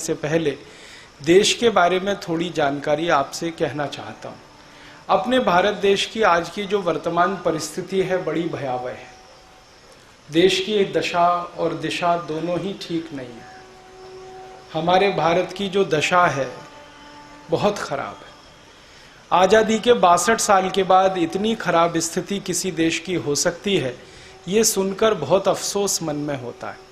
से पहले देश के बारे में थोड़ी जानकारी आपसे कहना चाहता हूं। अपने भारत देश की आज की जो वर्तमान परिस्थिति है बड़ी भयावह है। देश की दशा और दिशा दोनों ही ठीक नहीं है। हमारे भारत की जो दशा है बहुत खराब है। आज़ादी के 62 साल के बाद इतनी खराब स्थिति किसी देश की हो सकती है, ये सुनकर बहुत अफसोस मन में होता है।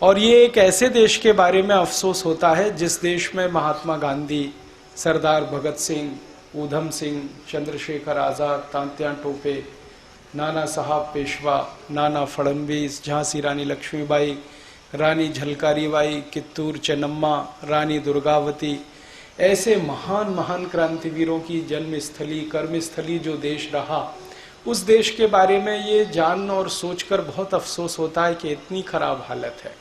और ये एक ऐसे देश के बारे में अफसोस होता है जिस देश में महात्मा गांधी, सरदार भगत सिंह, ऊधम सिंह, चंद्रशेखर आज़ाद, तात्या टोपे, नाना साहब पेशवा, नाना फडणवीस, झांसी रानी लक्ष्मीबाई, रानी झलकारी बाई, कित्तूर चेन्नम्मा, रानी दुर्गावती, ऐसे महान महान क्रांतिवीरों की जन्मस्थली, कर्मस्थली जो देश रहा, उस देश के बारे में ये जान और सोचकर बहुत अफसोस होता है कि इतनी खराब हालत है।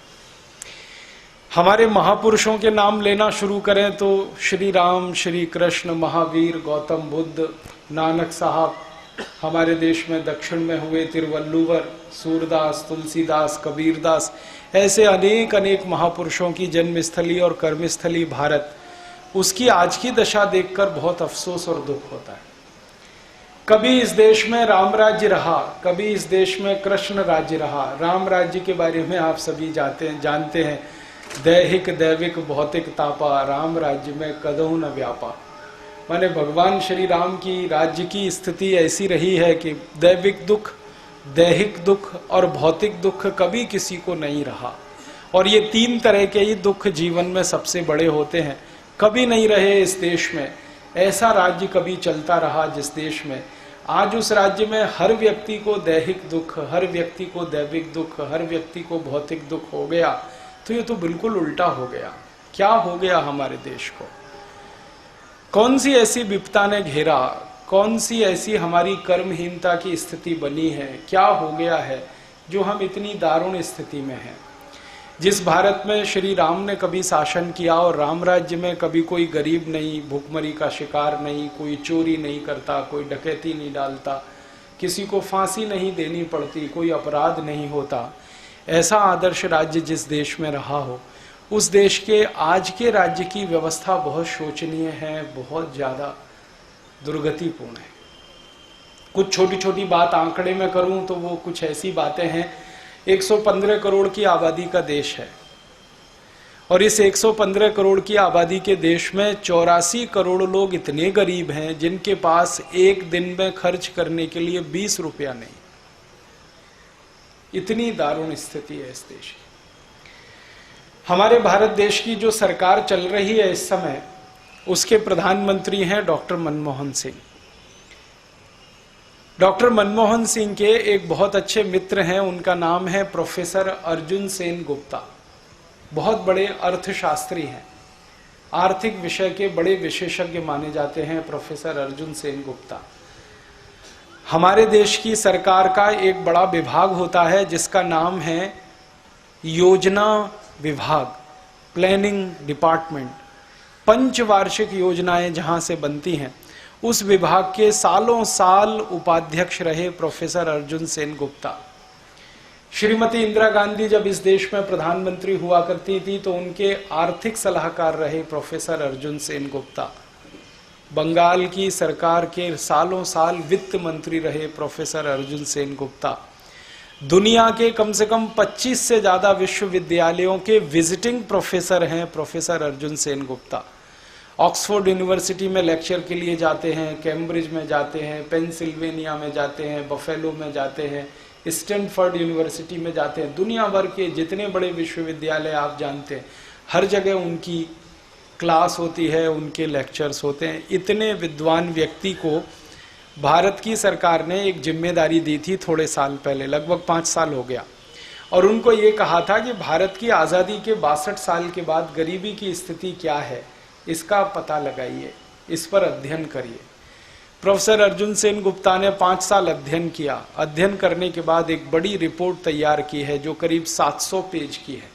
हमारे महापुरुषों के नाम लेना शुरू करें तो श्री राम, श्री कृष्ण, महावीर, गौतम बुद्ध, नानक साहब, हमारे देश में दक्षिण में हुए तिरुवल्लुवर, सूरदास, तुलसीदास, कबीरदास, ऐसे अनेक अनेक महापुरुषों की जन्मस्थली और कर्मस्थली भारत, उसकी आज की दशा देखकर बहुत अफसोस और दुख होता है। कभी इस देश में राम राज्य रहा, कभी इस देश में कृष्ण राज्य रहा। राम राज्य के बारे में आप सभी जानते हैं, दैहिक दैविक भौतिक तापा, राम राज्य में कदहु न व्यापा। माने भगवान श्री राम की राज्य की स्थिति ऐसी रही है कि दैविक दुख, दैहिक दुख और भौतिक दुख कभी किसी को नहीं रहा। और ये तीन तरह के ही दुख जीवन में सबसे बड़े होते हैं। कभी नहीं रहे इस देश में। ऐसा राज्य कभी चलता रहा जिस देश में आज उस राज्य में हर व्यक्ति को दैहिक दुख, हर व्यक्ति को दैविक दुख, हर व्यक्ति को भौतिक दुख हो गया, तो ये तो बिल्कुल उल्टा हो गया। क्या हो गया हमारे देश को? कौन सी ऐसी विपदा ने घेरा, कौन सी ऐसी हमारी कर्महीनता की स्थिति बनी है, क्या हो गया है जो हम इतनी दारुण स्थिति में हैं? जिस भारत में श्री राम ने कभी शासन किया और राम राज्य में कभी कोई गरीब नहीं, भूखमरी का शिकार नहीं, कोई चोरी नहीं करता, कोई डकैती नहीं डालता, किसी को फांसी नहीं देनी पड़ती, कोई अपराध नहीं होता, ऐसा आदर्श राज्य जिस देश में रहा हो, उस देश के आज के राज्य की व्यवस्था बहुत शोचनीय है, बहुत ज़्यादा दुर्गतिपूर्ण है। कुछ छोटी छोटी बात आंकड़े में करूं तो वो कुछ ऐसी बातें हैं। 115 करोड़ की आबादी का देश है और इस 115 करोड़ की आबादी के देश में 84 करोड़ लोग इतने गरीब हैं जिनके पास एक दिन में खर्च करने के लिए 20 रुपया नहीं। इतनी दारुण स्थिति है इस देश की। हमारे भारत देश की जो सरकार चल रही है इस समय, उसके प्रधानमंत्री हैं डॉक्टर मनमोहन सिंह। डॉक्टर मनमोहन सिंह के एक बहुत अच्छे मित्र हैं, उनका नाम है प्रोफेसर अर्जुन सेन गुप्ता। बहुत बड़े अर्थशास्त्री हैं, आर्थिक विषय के बड़े विशेषज्ञ माने जाते हैं प्रोफेसर अर्जुन सेन गुप्ता। हमारे देश की सरकार का एक बड़ा विभाग होता है जिसका नाम है योजना विभाग, प्लानिंग डिपार्टमेंट। पंचवार्षिक योजनाएं जहां से बनती हैं, उस विभाग के सालों साल उपाध्यक्ष रहे प्रोफेसर अर्जुन सेन गुप्ता। श्रीमती इंदिरा गांधी जब इस देश में प्रधानमंत्री हुआ करती थी तो उनके आर्थिक सलाहकार रहे प्रोफेसर अर्जुन सेन गुप्ता। बंगाल की सरकार के सालों साल वित्त मंत्री रहे प्रोफेसर अर्जुन सेन गुप्ता। दुनिया के कम से कम 25 से ज्यादा विश्वविद्यालयों के विजिटिंग प्रोफेसर हैं professor Arjun Sen Gupta. Oxford university में लेक्चर के लिए जाते हैं, कैम्ब्रिज में जाते हैं, पेंसिल्वेनिया में जाते हैं, बफेलो में जाते हैं, स्टैनफोर्ड यूनिवर्सिटी में जाते हैं। दुनिया भर के जितने बड़े विश्वविद्यालय आप जानते हैं, हर जगह उनकी क्लास होती है, उनके लेक्चर्स होते हैं। इतने विद्वान व्यक्ति को भारत की सरकार ने एक जिम्मेदारी दी थी थोड़े साल पहले, लगभग 5 साल हो गया, और उनको ये कहा था कि भारत की आज़ादी के 62 साल के बाद गरीबी की स्थिति क्या है, इसका पता लगाइए, इस पर अध्ययन करिए। प्रोफेसर अर्जुन सेन गुप्ता ने 5 साल अध्ययन किया। अध्ययन करने के बाद एक बड़ी रिपोर्ट तैयार की है जो करीब 700 पेज की है।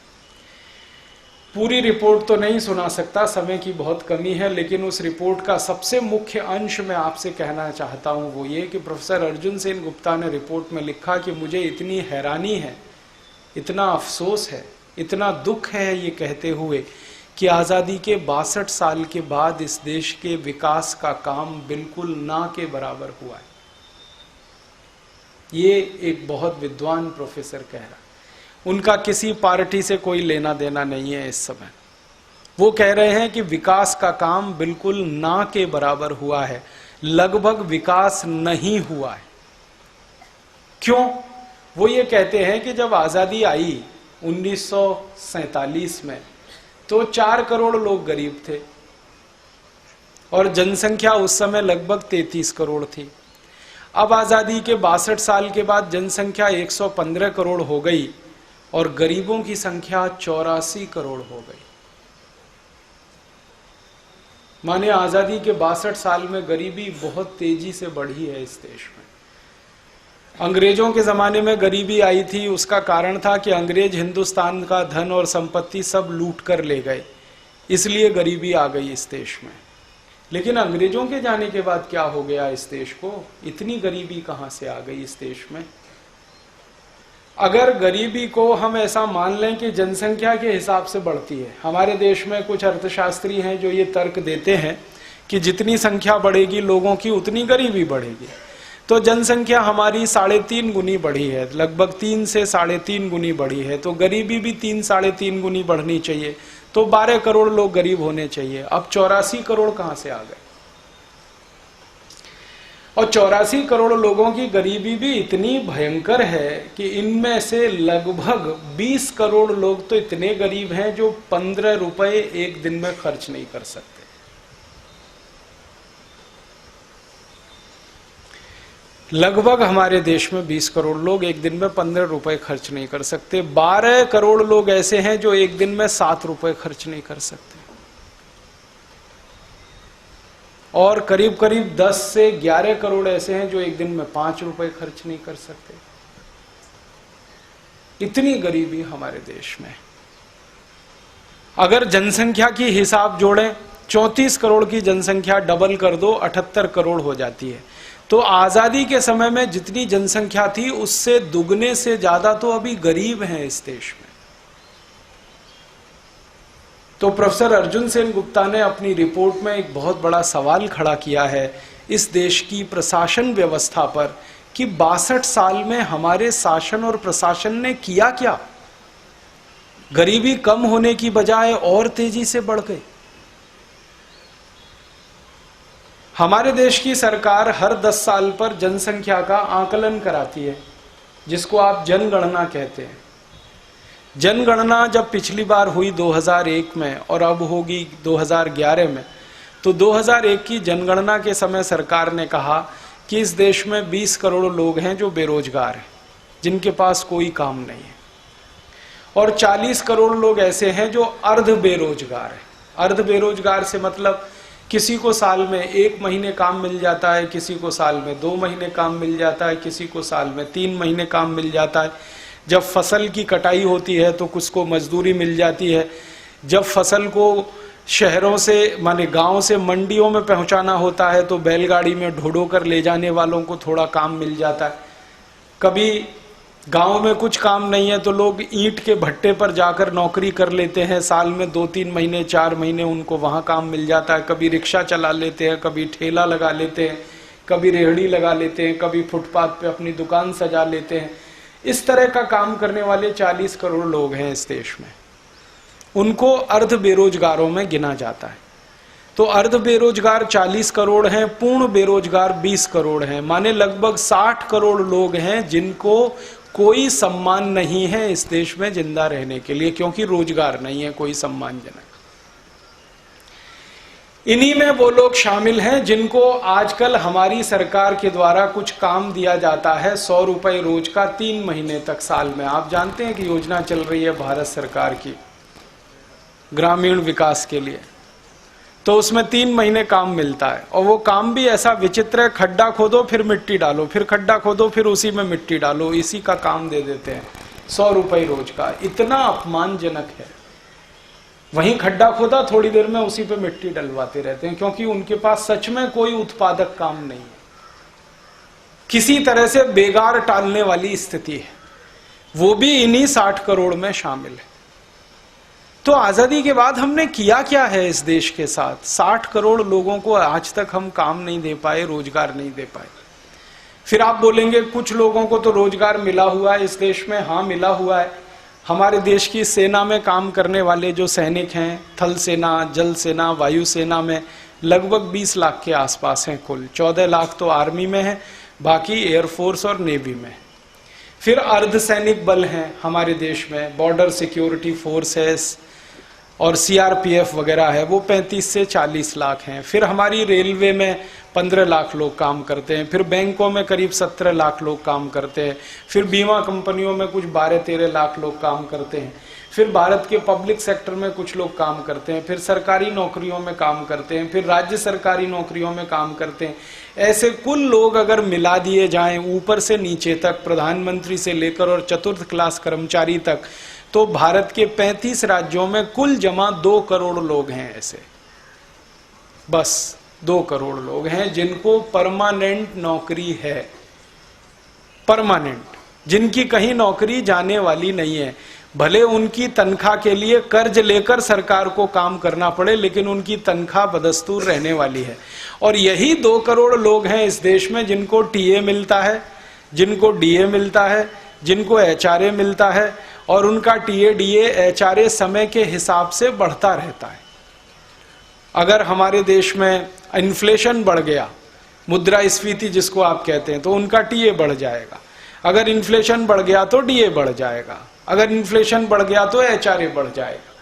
पूरी रिपोर्ट तो नहीं सुना सकता, समय की बहुत कमी है, लेकिन उस रिपोर्ट का सबसे मुख्य अंश मैं आपसे कहना चाहता हूं वो ये कि प्रोफेसर अर्जुन सेन गुप्ता ने रिपोर्ट में लिखा कि मुझे इतनी हैरानी है, इतना अफसोस है, इतना दुख है ये कहते हुए कि आज़ादी के 62 साल के बाद इस देश के विकास का काम बिल्कुल ना के बराबर हुआ है। ये एक बहुत विद्वान प्रोफेसर कह रहा है, उनका किसी पार्टी से कोई लेना देना नहीं है इस समय। वो कह रहे हैं कि विकास का काम बिल्कुल ना के बराबर हुआ है, लगभग विकास नहीं हुआ है। क्यों? वो ये कहते हैं कि जब आज़ादी आई 1947 में तो 4 करोड़ लोग गरीब थे और जनसंख्या उस समय लगभग 33 करोड़ थी। अब आज़ादी के 62 साल के बाद जनसंख्या 115 करोड़ हो गई और गरीबों की संख्या 84 करोड़ हो गई। माने आज़ादी के 62 साल में गरीबी बहुत तेजी से बढ़ी है इस देश में। अंग्रेजों के ज़माने में गरीबी आई थी, उसका कारण था कि अंग्रेज हिंदुस्तान का धन और संपत्ति सब लूट कर ले गए, इसलिए गरीबी आ गई इस देश में। लेकिन अंग्रेजों के जाने के बाद क्या हो गया इस देश को? इतनी गरीबी कहाँ से आ गई इस देश में? अगर गरीबी को हम ऐसा मान लें कि जनसंख्या के हिसाब से बढ़ती है, हमारे देश में कुछ अर्थशास्त्री हैं जो ये तर्क देते हैं कि जितनी संख्या बढ़ेगी लोगों की उतनी गरीबी बढ़ेगी। तो जनसंख्या हमारी 3.5 गुनी बढ़ी है, लगभग 3 से 3.5 गुनी बढ़ी है, तो गरीबी भी 3-3.5 गुनी बढ़नी चाहिए, तो 12 करोड़ लोग गरीब होने चाहिए। अब 84 करोड़ कहाँ से आ गए? और 84 करोड़ लोगों की गरीबी भी इतनी भयंकर है कि इनमें से लगभग 20 करोड़ लोग तो इतने गरीब हैं जो 15 रुपए एक दिन में खर्च नहीं कर सकते। लगभग हमारे देश में 20 करोड़ लोग एक दिन में 15 रुपए खर्च नहीं कर सकते। 12 करोड़ लोग ऐसे हैं जो एक दिन में 7 रुपए खर्च नहीं कर सकते, और करीब करीब 10 से 11 करोड़ ऐसे हैं जो एक दिन में 5 रुपए खर्च नहीं कर सकते। इतनी गरीबी हमारे देश में। अगर जनसंख्या की हिसाब जोड़ें, 34 करोड़ की जनसंख्या डबल कर दो 78 करोड़ हो जाती है। तो आजादी के समय में जितनी जनसंख्या थी उससे दुगने से ज्यादा तो अभी गरीब हैं इस देश में। तो प्रोफेसर अर्जुन सेन गुप्ता ने अपनी रिपोर्ट में एक बहुत बड़ा सवाल खड़ा किया है इस देश की प्रशासन व्यवस्था पर कि 62 साल में हमारे शासन और प्रशासन ने किया क्या? गरीबी कम होने की बजाय और तेजी से बढ़ गई। हमारे देश की सरकार हर 10 साल पर जनसंख्या का आकलन कराती है, जिसको आप जनगणना कहते हैं। जनगणना जब पिछली बार हुई 2001 में और अब होगी 2011 में, तो 2001 की जनगणना के समय सरकार ने कहा कि इस देश में 20 करोड़ लोग हैं जो बेरोजगार हैं, जिनके पास कोई काम नहीं है, और 40 करोड़ लोग ऐसे हैं जो अर्ध बेरोजगार हैं। अर्ध बेरोजगार से मतलब किसी को साल में 1 महीने काम मिल जाता है, किसी को साल में 2 महीने काम मिल जाता है, किसी को साल में 3 महीने काम मिल जाता है। जब फसल की कटाई होती है तो कुछ को मजदूरी मिल जाती है। जब फसल को शहरों से माने गांव से मंडियों में पहुंचाना होता है तो बैलगाड़ी में ढो कर ले जाने वालों को थोड़ा काम मिल जाता है। कभी गांव में कुछ काम नहीं है तो लोग ईंट के भट्टे पर जाकर नौकरी कर लेते हैं, साल में 2-3 महीने 4 महीने उनको वहां काम मिल जाता है। कभी रिक्शा चला लेते हैं, कभी ठेला लगा लेते हैं, कभी रेहड़ी लगा लेते हैं, कभी फुटपाथ पे अपनी दुकान सजा लेते हैं। इस तरह का काम करने वाले 40 करोड़ लोग हैं इस देश में, उनको अर्ध बेरोजगारों में गिना जाता है। तो अर्ध बेरोजगार 40 करोड़ हैं, पूर्ण बेरोजगार 20 करोड़ हैं, माने लगभग 60 करोड़ लोग हैं जिनको कोई सम्मान नहीं है इस देश में जिंदा रहने के लिए, क्योंकि रोजगार नहीं है कोई सम्मानजनक। इन्हीं में वो लोग शामिल हैं जिनको आजकल हमारी सरकार के द्वारा कुछ काम दिया जाता है 100 रुपए रोज का 3 महीने तक साल में। आप जानते हैं कि योजना चल रही है भारत सरकार की ग्रामीण विकास के लिए, तो उसमें 3 महीने काम मिलता है, और वो काम भी ऐसा विचित्र है, खड्डा खोदो फिर मिट्टी डालो, फिर खड्डा खोदो फिर उसी में मिट्टी डालो, इसी का काम दे देते हैं 100 रुपए रोज का। इतना अपमानजनक है। वहीं खड्डा खोदा, थोड़ी देर में उसी पे मिट्टी डलवाते रहते हैं, क्योंकि उनके पास सच में कोई उत्पादक काम नहीं है। किसी तरह से बेगार टालने वाली स्थिति है, वो भी इन्हीं 60 करोड़ में शामिल है। तो आजादी के बाद हमने किया क्या है इस देश के साथ? 60 करोड़ लोगों को आज तक हम काम नहीं दे पाए, रोजगार नहीं दे पाए। फिर आप बोलेंगे कुछ लोगों को तो रोजगार मिला हुआ है इस देश में। हाँ, मिला हुआ है। हमारे देश की सेना में काम करने वाले जो सैनिक हैं, थल सेना, जल सेना, वायु सेना में लगभग 20 लाख के आसपास हैं कुल। 14 लाख तो आर्मी में है, बाकी एयरफोर्स और नेवी में। फिर अर्धसैनिक बल हैं हमारे देश में, बॉर्डर सिक्योरिटी फोर्स है और सीआरपीएफ वगैरह है, वो 35 से 40 लाख हैं। फिर हमारी रेलवे में 15 लाख लोग काम करते हैं। फिर बैंकों में करीब 17 लाख लोग काम करते हैं। फिर बीमा कंपनियों में कुछ 12-13 लाख लोग काम करते हैं। फिर भारत के पब्लिक सेक्टर में कुछ लोग काम करते हैं। फिर सरकारी नौकरियों में काम करते हैं। फिर राज्य सरकारी नौकरियों में काम करते हैं। ऐसे कुल लोग अगर मिला दिए जाएं ऊपर से नीचे तक, प्रधानमंत्री से लेकर और चतुर्थ क्लास कर्मचारी तक, तो भारत के 35 राज्यों में कुल जमा 2 करोड़ लोग हैं ऐसे। बस 2 करोड़ लोग हैं जिनको परमानेंट नौकरी है, परमानेंट, जिनकी कहीं नौकरी जाने वाली नहीं है। भले उनकी तनख्वाह के लिए कर्ज लेकर सरकार को काम करना पड़े, लेकिन उनकी तनख्वाह बदस्तूर रहने वाली है। और यही 2 करोड़ लोग हैं इस देश में जिनको टीए मिलता है, जिनको डीए मिलता है, जिनको एचआरए मिलता है, और उनका टीए डीए एचआरए समय के हिसाब से बढ़ता रहता है। अगर हमारे देश में इन्फ्लेशन बढ़ गया, मुद्रास्फीति जिसको आप कहते हैं, तो उनका टीए बढ़ जाएगा। अगर इन्फ्लेशन बढ़ गया तो डीए बढ़ जाएगा। अगर इन्फ्लेशन बढ़ गया तो एचआरए बढ़ जाएगा।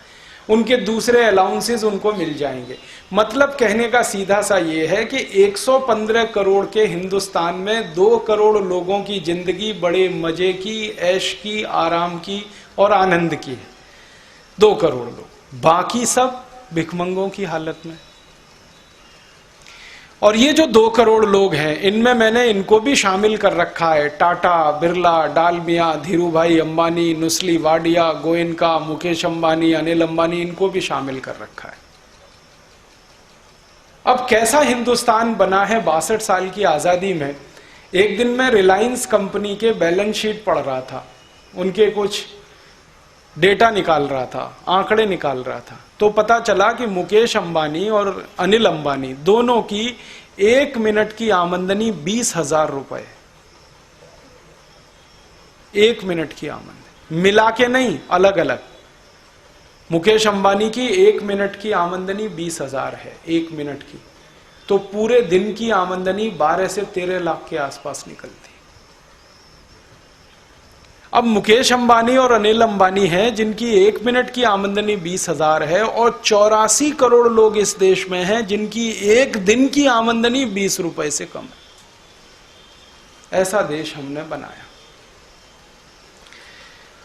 उनके दूसरे अलाउंसेस उनको मिल जाएंगे। मतलब कहने का सीधा सा ये है कि 115 करोड़ के हिंदुस्तान में 2 करोड़ लोगों की जिंदगी बड़े मजे की, ऐश की, आराम की और आनंद की है। 2 करोड़ लोग, बाकी सब भिखमंगों की हालत में। और ये जो 2 करोड़ लोग हैं, इनमें मैंने इनको भी शामिल कर रखा है। टाटा, बिरला, डालमिया, धीरूभाई अंबानी, नुस्ली वाडिया, गोयनका, मुकेश अंबानी, अनिल अंबानी, इनको भी शामिल कर रखा है। अब कैसा हिंदुस्तान बना है 62 साल की आजादी में? एक दिन मैं रिलायंस कंपनी के बैलेंस शीट पढ़ रहा था, उनके कुछ डेटा निकाल रहा था, आंकड़े निकाल रहा था, तो पता चला कि मुकेश अंबानी और अनिल अंबानी दोनों की 1 मिनट की आमदनी 20,000 रुपए। 1 मिनट की आमदनी, मिला के नहीं, अलग अलग। मुकेश अंबानी की 1 मिनट की आमदनी 20,000 है, 1 मिनट की। तो पूरे दिन की आमदनी 12 से 13 लाख के आसपास निकलती। अब मुकेश अंबानी और अनिल अंबानी हैं जिनकी 1 मिनट की आमदनी 20,000 है, और 84 करोड़ लोग इस देश में हैं जिनकी 1 दिन की आमदनी 20 रुपए से कम है। ऐसा देश हमने बनाया।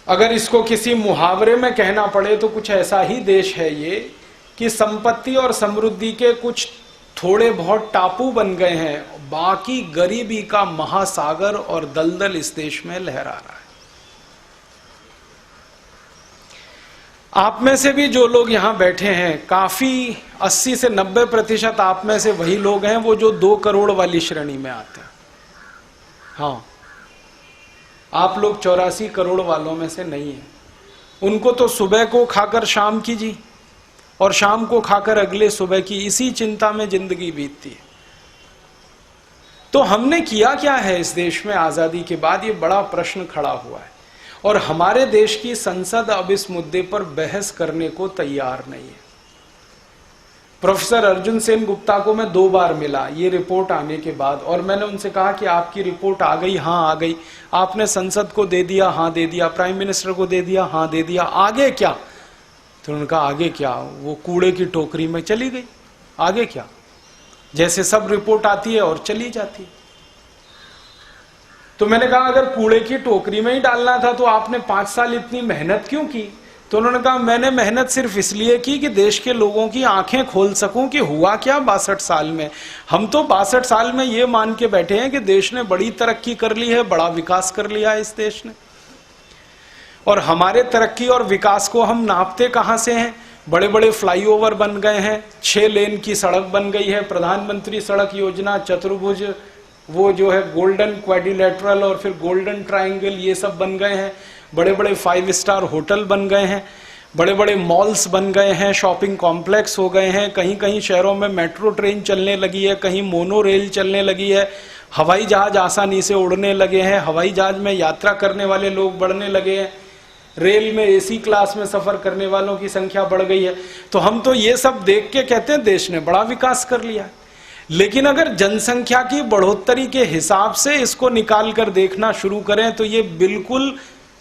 अगर इसको किसी मुहावरे में कहना पड़े तो कुछ ऐसा ही देश है ये कि संपत्ति और समृद्धि के कुछ थोड़े बहुत टापू बन गए हैं, बाकी गरीबी का महासागर और दलदल इस देश में लहरा रहा है। आप में से भी जो लोग यहां बैठे हैं, काफी 80 से 90% आप में से वही लोग हैं वो जो 2 करोड़ वाली श्रेणी में आते हैं। हाँ, आप लोग 84 करोड़ वालों में से नहीं हैं। उनको तो सुबह को खाकर शाम की जी, और शाम को खाकर अगले सुबह की, इसी चिंता में जिंदगी बीतती है। तो हमने किया क्या है इस देश में आजादी के बाद, ये बड़ा प्रश्न खड़ा हुआ है। और हमारे देश की संसद अब इस मुद्दे पर बहस करने को तैयार नहीं है। प्रोफेसर अर्जुन सेन गुप्ता को मैं 2 बार मिला ये रिपोर्ट आने के बाद, और मैंने उनसे कहा कि आपकी रिपोर्ट आ गई? हाँ आ गई। आपने संसद को दे दिया? हाँ दे दिया। प्राइम मिनिस्टर को दे दिया? हाँ दे दिया। आगे क्या? तो उन्होंने कहा आगे क्या, वो कूड़े की टोकरी में चली गई। आगे क्या? जैसे सब रिपोर्ट आती है और चली जाती है। तो मैंने कहा अगर कूड़े की टोकरी में ही डालना था तो आपने 5 साल इतनी मेहनत क्यों की? तो उन्होंने कहा मैंने मेहनत सिर्फ इसलिए की कि देश के लोगों की आंखें खोल सकूं कि हुआ क्या 62 साल में। हम तो 62 साल में ये मान के बैठे हैं कि देश ने बड़ी तरक्की कर ली है, बड़ा विकास कर लिया है इस देश ने। और हमारे तरक्की और विकास को हम नापते कहां से हैं? बड़े बड़े फ्लाईओवर बन गए हैं, 6 लेन की सड़क बन गई है, प्रधानमंत्री सड़क योजना, चतुर्भुज, वो जो है गोल्डन क्वाड्रिलेटरल और फिर गोल्डन ट्रायंगल, ये सब बन गए हैं। बड़े बड़े 5 स्टार होटल बन गए हैं। बड़े बड़े मॉल्स बन गए हैं, शॉपिंग कॉम्प्लेक्स हो गए हैं, कहीं कहीं शहरों में मेट्रो ट्रेन चलने लगी है, कहीं मोनो रेल चलने लगी है, हवाई जहाज आसानी से उड़ने लगे हैं, हवाई जहाज में यात्रा करने वाले लोग बढ़ने लगे हैं, रेल में एसी क्लास में सफर करने वालों की संख्या बढ़ गई है। तो हम तो ये सब देख के कहते हैं देश ने बड़ा विकास कर लिया। लेकिन अगर जनसंख्या की बढ़ोतरी के हिसाब से इसको निकाल कर देखना शुरू करें तो ये बिल्कुल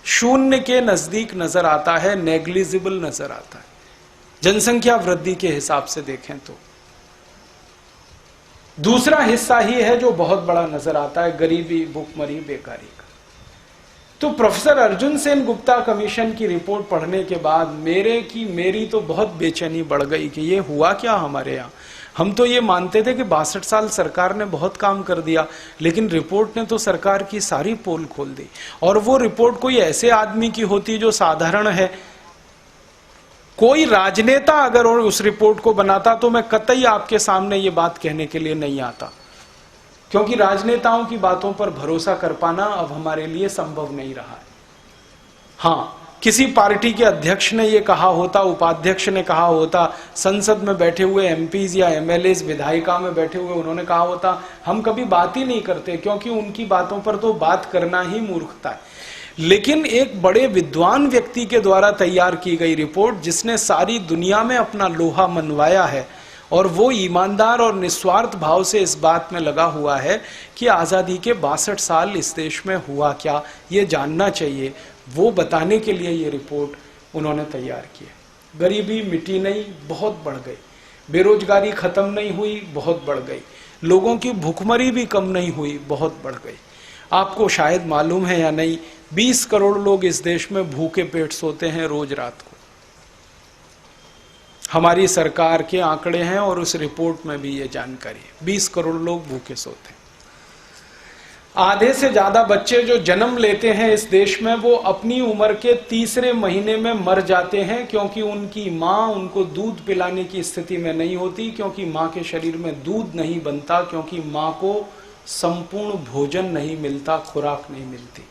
शून्य के नजदीक नजर आता है, नेग्लिजिबल नजर आता है जनसंख्या वृद्धि के हिसाब से देखें तो। दूसरा हिस्सा ही है जो बहुत बड़ा नजर आता है, गरीबी, भूखमरी, बेकारी का। तो प्रोफेसर अर्जुन सेन गुप्ता कमीशन की रिपोर्ट पढ़ने के बाद मेरी तो बहुत बेचैनी बढ़ गई कि ये हुआ क्या हमारे यहाँ। हम तो ये मानते थे कि 62 साल सरकार ने बहुत काम कर दिया, लेकिन रिपोर्ट ने तो सरकार की सारी पोल खोल दी। और वो रिपोर्ट कोई ऐसे आदमी की होती जो साधारण है, कोई राजनेता अगर उस रिपोर्ट को बनाता तो मैं कतई आपके सामने ये बात कहने के लिए नहीं आता, क्योंकि राजनेताओं की बातों पर भरोसा कर पाना अब हमारे लिए संभव नहीं रहा है। हाँ, किसी पार्टी के अध्यक्ष ने ये कहा होता, उपाध्यक्ष ने कहा होता, संसद में बैठे हुए एमपीज या एमएलएज विधायिका में बैठे हुए उन्होंने कहा होता, हम कभी बात ही नहीं करते क्योंकि उनकी बातों पर तो बात करना ही मूर्खता है। लेकिन एक बड़े विद्वान व्यक्ति के द्वारा तैयार की गई रिपोर्ट, जिसने सारी दुनिया में अपना लोहा मनवाया है और वो ईमानदार और निस्वार्थ भाव से इस बात में लगा हुआ है कि आज़ादी के 62 साल इस देश में हुआ क्या, ये जानना चाहिए, वो बताने के लिए ये रिपोर्ट उन्होंने तैयार की है। गरीबी मिटी नहीं, बहुत बढ़ गई। बेरोजगारी खत्म नहीं हुई, बहुत बढ़ गई। लोगों की भूखमरी भी कम नहीं हुई, बहुत बढ़ गई। आपको शायद मालूम है या नहीं, 20 करोड़ लोग इस देश में भूखे पेट सोते हैं रोज रात को। हमारी सरकार के आंकड़े हैं और उस रिपोर्ट में भी ये जानकारी है, 20 करोड़ लोग भूखे सोते हैं। आधे से ज्यादा बच्चे जो जन्म लेते हैं इस देश में, वो अपनी उम्र के तीसरे महीने में मर जाते हैं, क्योंकि उनकी माँ उनको दूध पिलाने की स्थिति में नहीं होती, क्योंकि माँ के शरीर में दूध नहीं बनता, क्योंकि माँ को संपूर्ण भोजन नहीं मिलता, खुराक नहीं मिलती।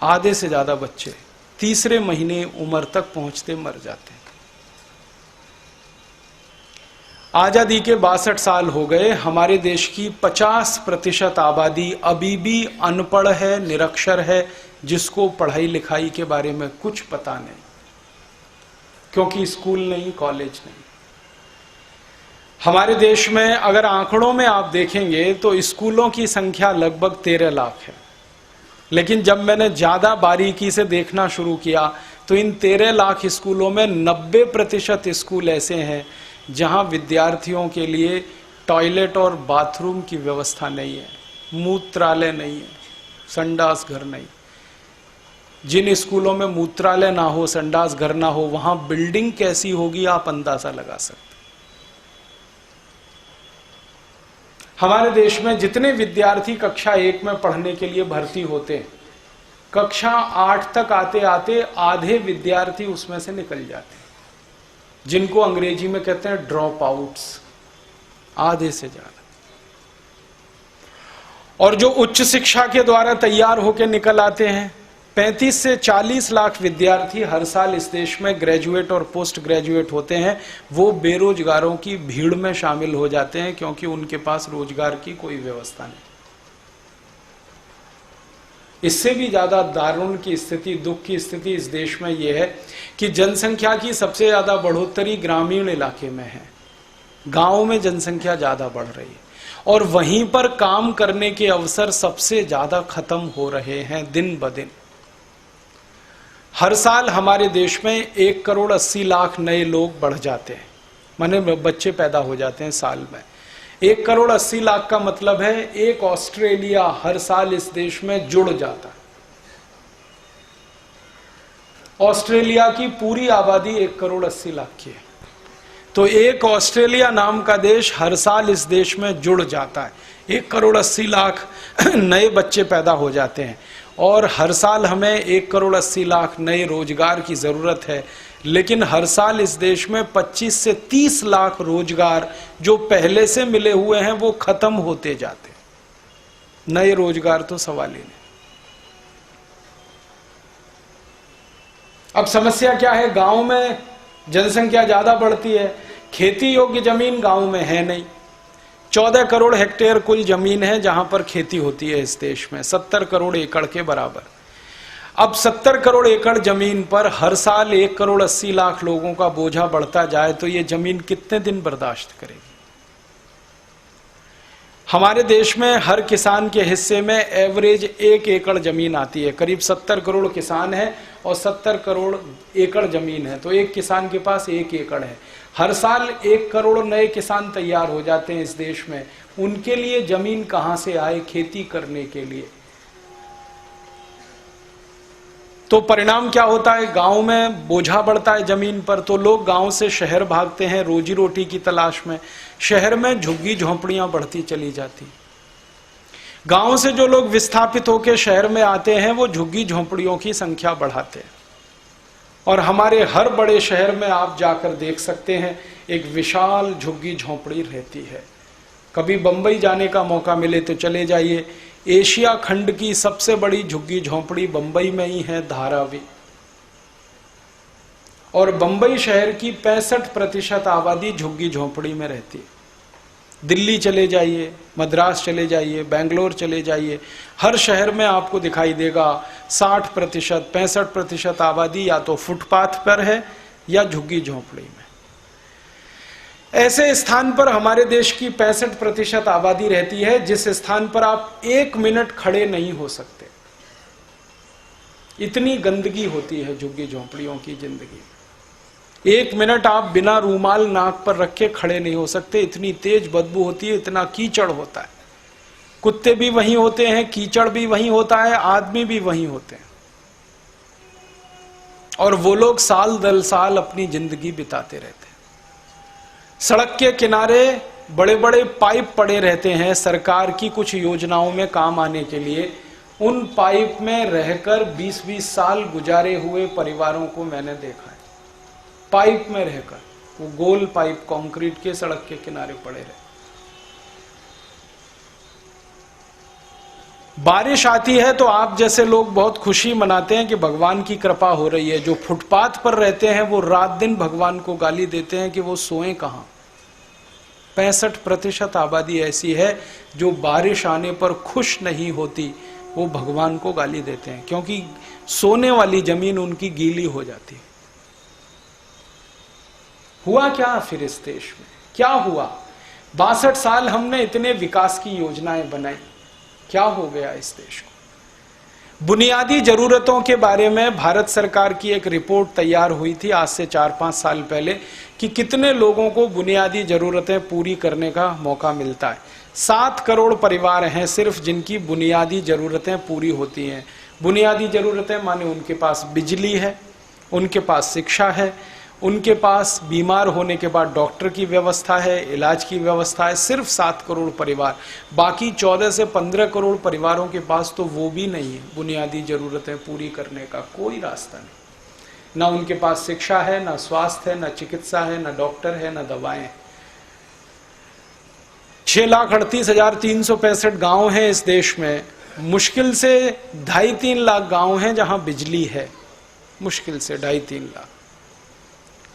आधे से ज्यादा बच्चे तीसरे महीने उम्र तक पहुंचते मर जाते हैं। आजादी के 62 साल हो गए, हमारे देश की 50% आबादी अभी भी अनपढ़ है, निरक्षर है, जिसको पढ़ाई लिखाई के बारे में कुछ पता नहीं, क्योंकि स्कूल नहीं, कॉलेज नहीं। हमारे देश में अगर आंकड़ों में आप देखेंगे तो स्कूलों की संख्या लगभग 13 लाख है, लेकिन जब मैंने ज्यादा बारीकी से देखना शुरू किया तो इन 13 लाख स्कूलों में 90% स्कूल ऐसे हैं जहां विद्यार्थियों के लिए टॉयलेट और बाथरूम की व्यवस्था नहीं है, मूत्रालय नहीं है, संडास घर नहीं। जिन स्कूलों में मूत्रालय ना हो, संडास घर ना हो, वहां बिल्डिंग कैसी होगी आप अंदाजा लगा सकते। हमारे देश में जितने विद्यार्थी कक्षा 1 में पढ़ने के लिए भर्ती होते हैं, कक्षा 8 तक आते आते आधे विद्यार्थी उसमें से निकल जाते हैं, जिनको अंग्रेजी में कहते हैं ड्रॉप आउट्स, आधे से ज्यादा। और जो उच्च शिक्षा के द्वारा तैयार होकर निकल आते हैं, 35 से 40 लाख विद्यार्थी हर साल इस देश में ग्रेजुएट और पोस्ट ग्रेजुएट होते हैं, वो बेरोजगारों की भीड़ में शामिल हो जाते हैं, क्योंकि उनके पास रोजगार की कोई व्यवस्था नहीं। इससे भी ज्यादा दारुण की स्थिति, दुख की स्थिति इस देश में यह है कि जनसंख्या की सबसे ज्यादा बढ़ोतरी ग्रामीण इलाके में है। गांव में जनसंख्या ज्यादा बढ़ रही है और वहीं पर काम करने के अवसर सबसे ज्यादा खत्म हो रहे हैं दिन ब दिन। हर साल हमारे देश में 1 करोड़ 80 लाख नए लोग बढ़ जाते हैं, माने बच्चे पैदा हो जाते हैं साल में। 1 करोड़ 80 लाख का मतलब है एक ऑस्ट्रेलिया हर साल इस देश में जुड़ जाता है। ऑस्ट्रेलिया की पूरी आबादी 1 करोड़ 80 लाख की है, तो एक ऑस्ट्रेलिया नाम का देश हर साल इस देश में जुड़ जाता है। 1 करोड़ 80 लाख नए बच्चे पैदा हो जाते हैं और हर साल हमें 1 करोड़ 80 लाख नए रोजगार की जरूरत है। लेकिन हर साल इस देश में 25 से 30 लाख रोजगार जो पहले से मिले हुए हैं वो खत्म होते जाते हैं। नए रोजगार तो सवाल ही नहीं। अब समस्या क्या है, गांव में जनसंख्या ज्यादा बढ़ती है, खेती योग्य जमीन गांव में है नहीं। 14 करोड़ हेक्टेयर कुल जमीन है जहां पर खेती होती है इस देश में, 70 करोड़ एकड़ के बराबर। अब 70 करोड़ एकड़ जमीन पर हर साल 1 करोड़ 80 लाख लोगों का बोझा बढ़ता जाए तो ये जमीन कितने दिन बर्दाश्त करेगी? हमारे देश में हर किसान के हिस्से में एवरेज 1 एकड़ जमीन आती है। करीब 70 करोड़ किसान है और 70 करोड़ एकड़ जमीन है, तो एक किसान के पास 1 एकड़ है। हर साल 1 करोड़ नए किसान तैयार हो जाते हैं इस देश में। उनके लिए जमीन कहां से आए खेती करने के लिए? तो परिणाम क्या होता है, गांव में बोझा बढ़ता है जमीन पर, तो लोग गांव से शहर भागते हैं रोजी रोटी की तलाश में। शहर में झुग्गी झोंपड़ियां बढ़ती चली जाती। गांव से जो लोग विस्थापित होकर शहर में आते हैं वो झुग्गी झोंपड़ियों की संख्या बढ़ाते हैं। और हमारे हर बड़े शहर में आप जाकर देख सकते हैं एक विशाल झुग्गी झोंपड़ी रहती है। कभी बंबई जाने का मौका मिले तो चले जाइए, एशिया खंड की सबसे बड़ी झुग्गी झोंपड़ी बंबई में ही है, धारावी। और बंबई शहर की 65% आबादी झुग्गी झोंपड़ी में रहती है। दिल्ली चले जाइए, मद्रास चले जाइए, बेंगलोर चले जाइए, हर शहर में आपको दिखाई देगा 60%, 65% आबादी या तो फुटपाथ पर है या झुग्गी झोंपड़ी में। ऐसे स्थान पर हमारे देश की 65% आबादी रहती है जिस स्थान पर आप 1 मिनट खड़े नहीं हो सकते। इतनी गंदगी होती है झुग्गी झोंपड़ियों की जिंदगी। 1 मिनट आप बिना रूमाल नाक पर रखे खड़े नहीं हो सकते, इतनी तेज बदबू होती है, इतना कीचड़ होता है। कुत्ते भी वहीं होते हैं, कीचड़ भी वहीं होता है, आदमी भी वहीं होते हैं। और वो लोग साल दर साल अपनी जिंदगी बिताते रहते हैं। सड़क के किनारे बड़े बड़े पाइप पड़े रहते हैं सरकार की कुछ योजनाओं में काम आने के लिए। उन पाइप में रहकर 20-20 साल गुजारे हुए परिवारों को मैंने देखा है। पाइप में रहकर, वो गोल पाइप कंक्रीट के सड़क के किनारे पड़े रहे। बारिश आती है तो आप जैसे लोग बहुत खुशी मनाते हैं कि भगवान की कृपा हो रही है। जो फुटपाथ पर रहते हैं वो रात दिन भगवान को गाली देते हैं कि वो सोएं कहां। 65% आबादी ऐसी है जो बारिश आने पर खुश नहीं होती, वो भगवान को गाली देते हैं क्योंकि सोने वाली जमीन उनकी गीली हो जाती है। हुआ क्या फिर इस देश में? क्या हुआ? 62 साल हमने इतने विकास की योजनाएं बनाई, क्या हो गया इस देश को? बुनियादी जरूरतों के बारे में भारत सरकार की एक रिपोर्ट तैयार हुई थी आज से 4-5 साल पहले कि कितने लोगों को बुनियादी जरूरतें पूरी करने का मौका मिलता है। 7 करोड़ परिवार हैं सिर्फ जिनकी बुनियादी जरूरतें पूरी होती हैं। बुनियादी जरूरतें माने उनके पास बिजली है, उनके पास शिक्षा है, उनके पास बीमार होने के बाद डॉक्टर की व्यवस्था है, इलाज की व्यवस्था है। सिर्फ 7 करोड़ परिवार, बाकी 14 से 15 करोड़ परिवारों के पास तो वो भी नहीं है। बुनियादी जरूरतें पूरी करने का कोई रास्ता नहीं। ना उनके पास शिक्षा है, ना स्वास्थ्य है, ना चिकित्सा है, ना डॉक्टर है, ना दवाएं। 6,38,365 गांव हैं इस देश में। मुश्किल से 2.5-3 लाख गांव हैं जहां बिजली है, मुश्किल से 2.5-3 लाख।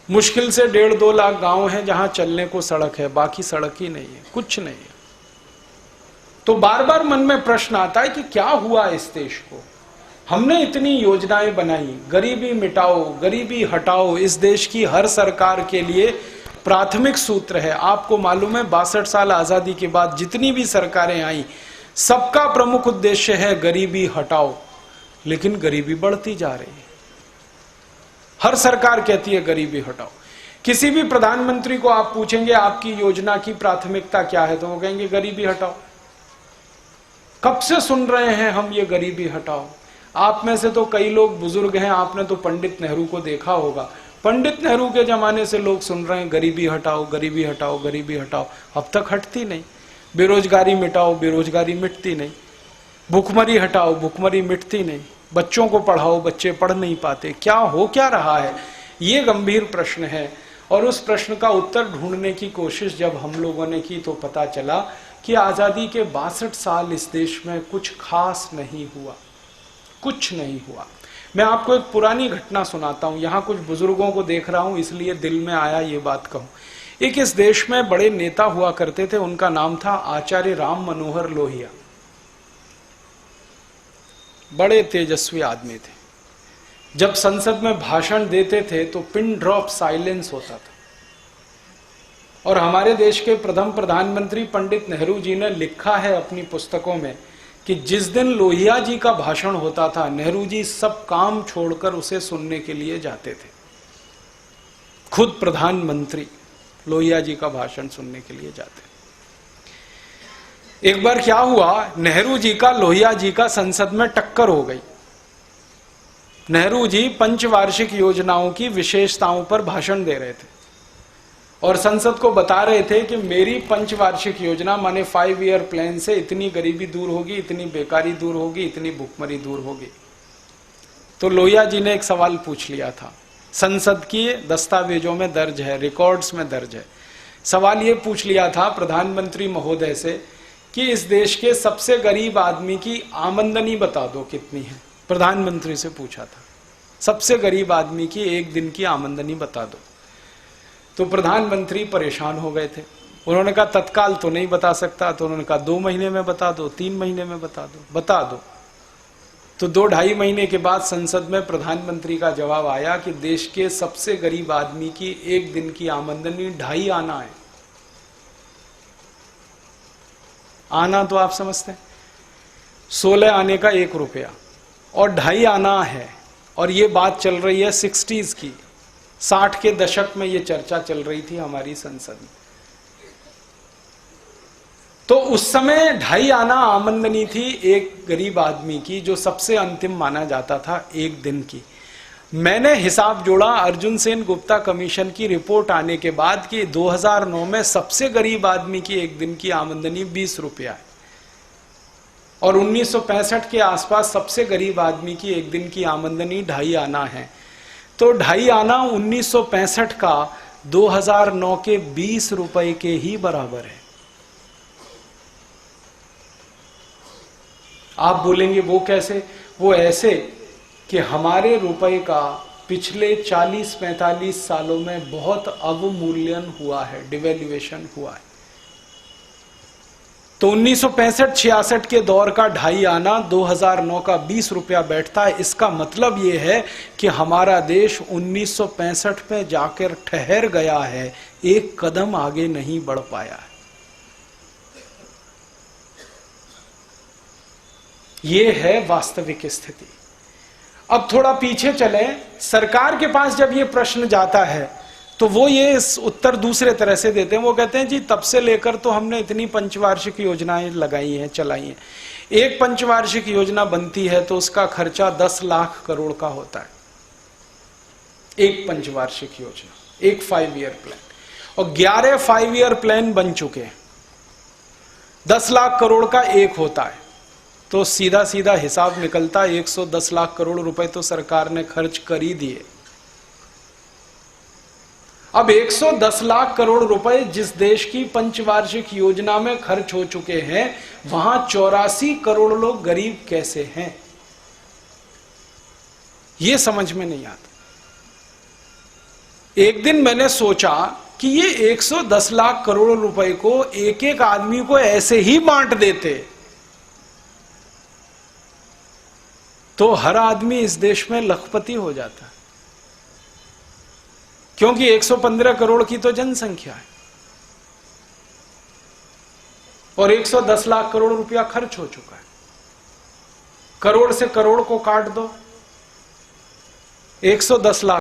मुश्किल से 1.5-2 लाख गांव हैं जहां चलने को सड़क है, बाकी सड़क ही नहीं है, कुछ नहीं है। तो बार बार मन में प्रश्न आता है कि क्या हुआ इस देश को? हमने इतनी योजनाएं बनाई, गरीबी मिटाओ, गरीबी हटाओ, इस देश की हर सरकार के लिए प्राथमिक सूत्र है। आपको मालूम है 62 साल आजादी के बाद जितनी भी सरकारें आई, सबका प्रमुख उद्देश्य है गरीबी हटाओ, लेकिन गरीबी बढ़ती जा रही है। हर सरकार कहती है गरीबी हटाओ। किसी भी प्रधानमंत्री को आप पूछेंगे आपकी योजना की प्राथमिकता क्या है, तो वो कहेंगे गरीबी हटाओ। कब से सुन रहे हैं हम ये गरीबी हटाओ? आप में से तो कई लोग बुजुर्ग हैं, आपने तो पंडित नेहरू को देखा होगा। पंडित नेहरू के जमाने से लोग सुन रहे हैं गरीबी हटाओ, गरीबी हटाओ, गरीबी हटाओ, अब तक हटती नहीं। बेरोजगारी मिटाओ, बेरोजगारी मिटती नहीं। भुखमरी हटाओ, भुखमरी मिटती नहीं। बच्चों को पढ़ाओ, बच्चे पढ़ नहीं पाते। क्या हो क्या रहा है? ये गंभीर प्रश्न है। और उस प्रश्न का उत्तर ढूंढने की कोशिश जब हम लोगों ने की तो पता चला कि आजादी के 62 साल इस देश में कुछ खास नहीं हुआ, कुछ नहीं हुआ। मैं आपको एक पुरानी घटना सुनाता हूं, यहां कुछ बुजुर्गों को देख रहा हूं इसलिए दिल में आया ये बात कहूं। एक इस देश में बड़े नेता हुआ करते थे, उनका नाम था आचार्य राम मनोहर लोहिया। बड़े तेजस्वी आदमी थे। जब संसद में भाषण देते थे तो पिन ड्रॉप साइलेंस होता था। और हमारे देश के प्रथम प्रधानमंत्री पंडित नेहरू जी ने लिखा है अपनी पुस्तकों में कि जिस दिन लोहिया जी का भाषण होता था, नेहरू जी सब काम छोड़कर उसे सुनने के लिए जाते थे। खुद प्रधानमंत्री लोहिया जी का भाषण सुनने के लिए जाते। एक बार क्या हुआ, नेहरू जी का लोहिया जी का संसद में टक्कर हो गई। नेहरू जी पंचवार्षिक योजनाओं की विशेषताओं पर भाषण दे रहे थे और संसद को बता रहे थे कि मेरी पंचवार्षिक योजना माने 5 ईयर प्लान से इतनी गरीबी दूर होगी, इतनी बेकारी दूर होगी, इतनी भुखमरी दूर होगी। तो लोहिया जी ने एक सवाल पूछ लिया था, संसद की दस्तावेजों में दर्ज है, रिकॉर्ड्स में दर्ज है। सवाल ये पूछ लिया था प्रधानमंत्री महोदय से कि इस देश के सबसे गरीब आदमी की आमदनी बता दो कितनी है। प्रधानमंत्री से पूछा था, सबसे गरीब आदमी की एक दिन की आमदनी बता दो। तो प्रधानमंत्री परेशान हो गए थे। उन्होंने कहा तत्काल तो नहीं बता सकता। तो उन्होंने कहा 2 महीने में बता दो, 3 महीने में बता दो। तो 2-2.5 महीने के बाद संसद में प्रधानमंत्री का जवाब आया कि देश के सबसे गरीब आदमी की एक दिन की आमदनी 2.5 आना है। आना तो आप समझते हैं, 16 आने का 1 रुपया और 2.5 आना है। और ये बात चल रही है 60s की, 60 के दशक में ये चर्चा चल रही थी हमारी संसद में। तो उस समय 2.5 आना आमदनी थी एक गरीब आदमी की, जो सबसे अंतिम माना जाता था एक दिन की। मैंने हिसाब जोड़ा अर्जुन सेन गुप्ता कमीशन की रिपोर्ट आने के बाद कि 2009 में सबसे गरीब आदमी की एक दिन की आमदनी 20 रुपया है और 1965 के आसपास सबसे गरीब आदमी की एक दिन की आमदनी 2.5 आना है। तो 2.5 आना 1965 का 2009 के 20 रुपए के ही बराबर है। आप बोलेंगे वो कैसे? वो ऐसे कि हमारे रुपए का पिछले 40-45 सालों में बहुत अवमूल्यन हुआ है, डिवेल्युएशन हुआ है। तो 1965-66 के दौर का 2.5 आना 2009 का 20 रुपया बैठता है। इसका मतलब यह है कि हमारा देश 1965 में जाकर ठहर गया है, एक कदम आगे नहीं बढ़ पाया है। यह है वास्तविक स्थिति। अब थोड़ा पीछे चलें, सरकार के पास जब यह प्रश्न जाता है तो वो ये उत्तर दूसरे तरह से देते हैं। वो कहते हैं जी तब से लेकर तो हमने इतनी पंचवार्षिक योजनाएं लगाई हैं, चलाई हैं। एक पंचवार्षिक योजना बनती है तो उसका खर्चा 10 लाख करोड़ का होता है, एक पंचवार्षिक योजना, एक 5 ईयर प्लान। और 11 5 ईयर प्लान बन चुके हैं, 10 लाख करोड़ का एक होता है। तो सीधा सीधा हिसाब निकलता 110 लाख करोड़ रुपए तो सरकार ने खर्च कर ही दिए। अब 110 लाख करोड़ रुपए जिस देश की पंचवार्षिक योजना में खर्च हो चुके हैं, वहां 84 करोड़ लोग गरीब कैसे हैं, यह समझ में नहीं आता। एक दिन मैंने सोचा कि ये 110 लाख करोड़ रुपए को एक एक आदमी को ऐसे ही बांट देते तो हर आदमी इस देश में लखपति हो जाता, क्योंकि 115 करोड़ की तो जनसंख्या है और 110 लाख करोड़ रुपया खर्च हो चुका है। करोड़ से करोड़ को काट दो, 110 लाख